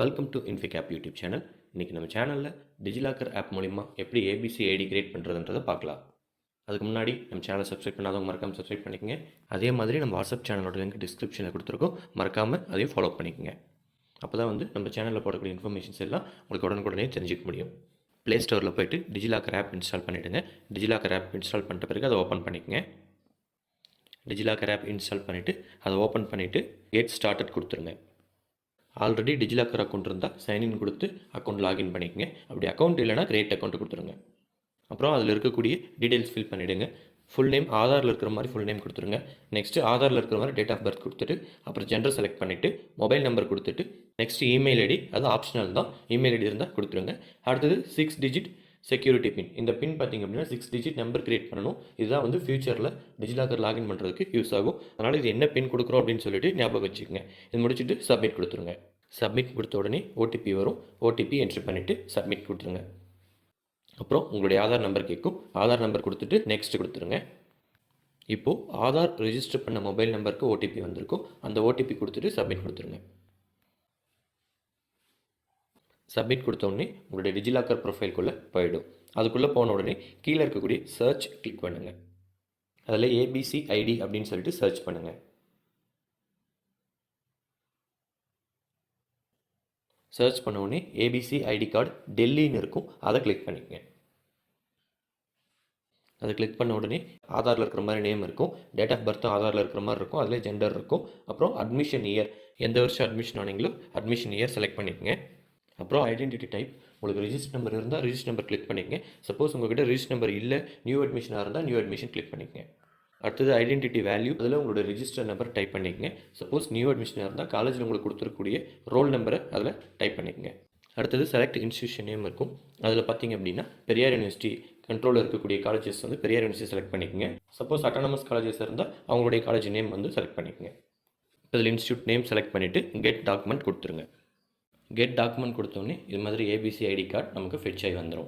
Welcome to Infikap YouTube channel. இன்றைக்கி நம்ம சேனலில் டிஜிலாக்கர் ஆப் மூலிமா எப்படி ஏபிசி ஐடி கிரியேட் பண்ணுறதுன்றதை பார்க்கலாம். அதுக்கு முன்னாடி நம்ம சேனலை சப்ஸ்கிரைப் பண்ணாதவங்க மறக்காமல் சப்ஸ்கிரைப் பண்ணிக்கோங்க. அதே மாதிரி நம்ம வாட்ஸ்அப் சேனலோட லிங்க் டிஸ்கிரிப்ஷனில் கொடுத்துருக்கோம், மறக்காமல் அதையும் ஃபாலோ பண்ணிக்கோங்க. அப்போ தான் நம்ம சேனலில் போடக்கூடிய இன்ஃபர்மேஷன்ஸ் எல்லாம் உங்களுக்கு உடனுக்குடனே தெரிஞ்சிக்க முடியும். ப்ளே ஸ்டோரில் போய்ட்டு டிஜிலாக்கர் ஆப் இன்ஸ்டால் பண்ணிவிடுங்க. டிஜிலாக்கர் ஆப் இன்ஸ்டால் பண்ணிட்ட பிறகு அதை ஓப்பன் பண்ணிக்கோங்க. டிஜிலாக்கர் ஆப் இன்ஸ்டால் பண்ணிவிட்டு அதை ஓப்பன் பண்ணிவிட்டு கெட் ஸ்டார்டட் கொடுத்துருங்க. ஆல்ரெடி டிஜிலாக்கர் அக்கௌண்ட் இருந்தால் சைன்இன் கொடுத்து அக்கௌண்ட் லாகின் பண்ணிக்கங்க. அப்படி அக்கௌண்ட் இல்லைனா கிரியேட் அக்கௌண்ட் கொடுத்துருங்க. அப்புறம் அதில் இருக்கக்கூடிய டீட்டெயில்ஸ் ஃபில் பண்ணிவிடுங்க. ஃபுல் நேம் ஆதாரில் இருக்கிற மாதிரி ஃபுல் நேம் கொடுத்துருங்க. நெக்ஸ்ட்டு ஆதாரில் இருக்கிற மாதிரி டேட் ஆஃப் பர்த் கொடுத்துட்டு அப்புறம் ஜெண்டர் செலக்ட் பண்ணிவிட்டு மொபைல் நம்பர் கொடுத்துட்டு நெக்ஸ்ட்டு இமெயில் ஐடி, அது ஆப்ஷனல் தான், இமெயில் ஐடி இருந்தால் கொடுத்துருங்க. அடுத்தது 6 டிஜிட் செக்யூரிட்டி பின். இந்த பின் பார்த்திங்க அப்படின்னா 6 டிஜிட் நம்பர் கிரியேட் பண்ணணும். இதுதான் ஃபியூச்சரில் டிஜிலாக்கர் லாகின் பண்ணுறதுக்கு யூஸ் ஆகும். அதனால் இது என்ன பின் கொடுக்குறோம் அப்படின்னு சொல்லிட்டு ஞாபகம் வச்சுக்கோங்க. இது முடிச்சுட்டு சப்மிட் கொடுத்துருங்க. சப்மிட் கொடுத்த உடனே ஓடிபி வரும். ஓடிபி என்ட்ரி பண்ணிவிட்டு சப்மிட் கொடுத்துருங்க. அப்புறம் உங்களுடைய ஆதார் நம்பர் கேட்கும். ஆதார் நம்பர் கொடுத்துட்டு நெக்ஸ்ட் கொடுத்துருங்க. இப்போது ஆதார் ரிஜிஸ்டர் பண்ண மொபைல் நம்பருக்கு ஓடிபி வந்திருக்கும். அந்த ஓடிபி கொடுத்துட்டு சப்மிட் கொடுத்துருங்க. சப்மிட் கொடுத்த உடனே உங்களுடைய டிஜிலாக்கர் ப்ரொஃபைல்குள்ளே போயிடும். அதுக்குள்ளே போன உடனே கீழே இருக்கக்கூடிய சர்ச் கிளிக் பண்ணுங்கள். அதில் ஏபிசி ஐடி அப்படின்னு சொல்லிட்டு சர்ச் பண்ணுங்கள். சர்ச் பண்ண உடனே ஏபிசி ஐடி கார்டு டெல்லின்னு இருக்கும், அதை கிளிக் பண்ணிக்கங்க. அதை கிளிக் பண்ண உடனே ஆதாரில் இருக்கிற மாதிரி நேம் இருக்கும், டேட் ஆஃப் பர்த்தும் ஆதாரில் இருக்கிற மாதிரி இருக்கும், அதில் ஜெண்டர் இருக்கும். அப்புறம் அட்மிஷன் இயர், எந்த வருஷம் அட்மிஷன் ஆனீங்களோ அட்மிஷன் இயர் செலக்ட் பண்ணிக்கங்க. அப்புறம் ஐடென்டிட்டி டைப், உங்களுக்கு ரிஜிஸ்டர் நம்பர் இருந்தால் ரிஜிஸ்டர் நம்பர் கிளிக் பண்ணிக்கங்க. சப்போஸ் உங்கள்கிட்ட ரிஜிஸ்டர் நம்பர் இல்லை, நியூ அட்மிஷனாக இருந்தால் நியூ அட்மிஷன் கிளிக் பண்ணிக்கங்க. அடுத்தது ஐடென்டிட்டி வேல்யூ, அதில் உங்களோட ரிஜிஸ்டர் நம்பர் டைப் பண்ணிக்கங்க. சப்போஸ் நியூ அட்மிஷனாக இருந்தால் காலேஜில் உங்களுக்கு கொடுத்துருக்கக்கூடிய ரோல் நம்பரை அதில் டைப் பண்ணிக்கங்க. அடுத்தது செலக்ட் இன்ஸ்டியூஷன் நேம் இருக்கும். அதில் பார்த்திங்க அப்படின்னா பெரியார் யூனிவர்சிட்டி கண்ட்ரோலில் இருக்கக்கூடிய காலேஜஸ் பெரியார் யூனிவர்சிட்டி செலக்ட் பண்ணிக்கங்க. சப்போஸ் அட்டானமஸ் காலேஜஸ் இருந்தால் அவங்களுடைய காலேஜ் நேம் செலக்ட் பண்ணிக்கங்க. இப்போ இதில் இன்ஸ்டியூட் நேம் செலக்ட் பண்ணிவிட்டு கெட் டாக்குமெண்ட் கொடுத்துருங்க. கெட் டாக்குமெண்ட் கொடுத்தோடனே இது மாதிரி ஏபிசி ஐடி கார்டு நமக்கு ஃபெட்ச் ஆகி வந்துடும்.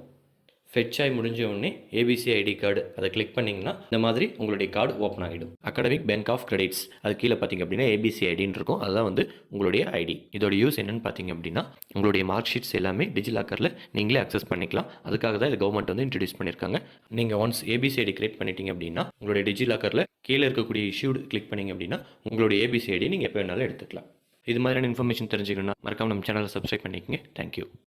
ஃபெட்ச் ஆகி முடிஞ்ச உடனே ஏபிசி ஐடி கார்டு அதை கிளிக் பண்ணிங்கன்னா இந்த மாதிரி உங்களுடைய கார்டு ஓப்பன் ஆகிடும். அகாடமிக் பேங்க் ஆஃப் கிரெடிட்ஸ், அது கீழே பார்த்திங்க அப்படின்னா ஏபிசி ஐடின்னு இருக்கும். அதுதான் உங்களுடைய ஐடி. இதோட யூஸ் என்னென்னு பார்த்திங்க அப்படின்னா உங்களுடைய மார்க் ஷீட்ஸ் எல்லாமே டிஜிலாக்கரில் நீங்களே அக்சஸ் பண்ணிக்கலாம். அதுக்காக தான் இது கவர்மெண்ட் இன்ட்ரடியூஸ் பண்ணியிருக்காங்க. நீங்கள் ஒன்ஸ் ஏபிசி ஐடி கிரியேட் பண்ணிட்டீங்க அப்படின்னா உங்களுடைய டிஜிலாக்கரில் கீழே இருக்கக்கூடிய இஷ்யூடு கிளிக் பண்ணிங்க அப்படின்னா உங்களுடைய ஏபிசி ஐடி நீங்கள் எப்போ வேணாலும் எடுத்துக்கலாம். இது மாதிரியான இன்ஃபர்மேஷன் தெரிஞ்சுக்கணும்னா மறக்காம நம்ம சேனலை சப்ஸ்கிரைப் பண்ணிக்கங்க. தேங்க்யூ.